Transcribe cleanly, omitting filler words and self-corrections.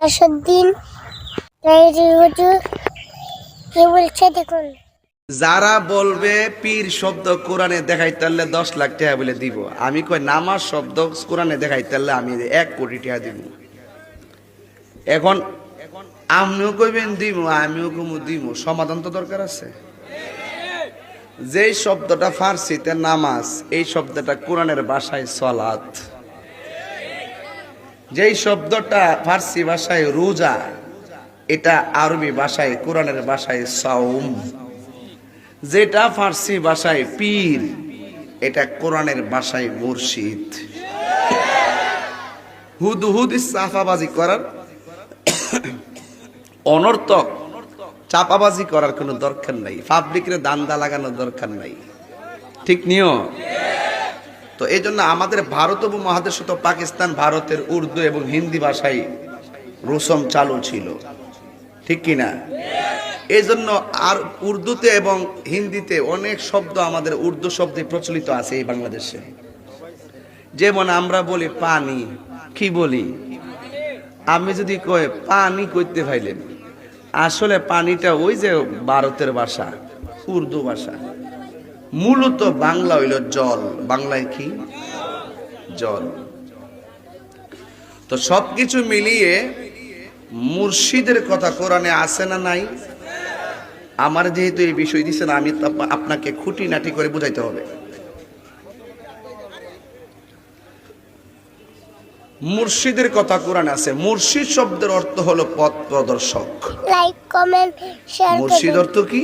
আসাদুদ্দিন লাইরি হুজুর কি বলছে দেখুন। যারা বলবে পীর শব্দ কোরআনে দেখাইতে পারলে 10 লাখ টাকা বলে দিব, আমি কই নামাজ শব্দ কোরআনে দেখাইতে পারলে আমি 1 কোটি টাকা দিব। এখন আমিও কইবেন দিব, আমিও কমু দিব, সমাধান তো দরকার আছে। যেই শব্দটা ফার্সিতে নামাজ, এই শব্দটা কোরআনের ভাষায় সলাত। যেই শব্দটা ফার্সি ভাষায় রোজা, এটা আরবি ভাষায় কোরআনের ভাষায় সাওম। যেটা ফার্সি ভাষায় পীর, এটা কোরআনের ভাষায় মুর্শিদ। হুদহুদ চাপাবাজি করার, অনর্থক চাপাবাজি করার কোনো দরকার নাই, পাবলিকের দান্দা লাগানোর দরকার নাই, ঠিক নিও। তো এই জন্য আমাদের ভারত উপমহাদেশ তো পাকিস্তান, ভারতের উর্দু এবং হিন্দি ভাষায় রসম চালু ছিল, ঠিক কিনা? এই জন্য আর উর্দুতে এবং হিন্দিতে অনেক শব্দ আমাদের উর্দু শব্দে প্রচলিত আছে এই বাংলাদেশে। যেমন আমরা বলি পানি, কি বলি? আমি যদি কই পানি কইতে পাইলেন, আসলে পানিটা ওই যে ভারতের ভাষা, উর্দু ভাষা। মূলত বাংলা হইল জল। বাংলায় কি? জল। তো সবকিছু মিলিয়ে মুর্শিদের কথা কোরআনে আছে না নাই? আমার যেহেতু এই বিষয় দিচ্ছেন, আমি আপনাকে খুঁটিনাটি করে বুঝাইতে হবে। মুর্শিদের কথা কোরআনে আছে। মুর্শিদ শব্দের অর্থ হলো পথ প্রদর্শক। লাইক কমেন্ট শেয়ার মুর্শিদ অর্থ কি?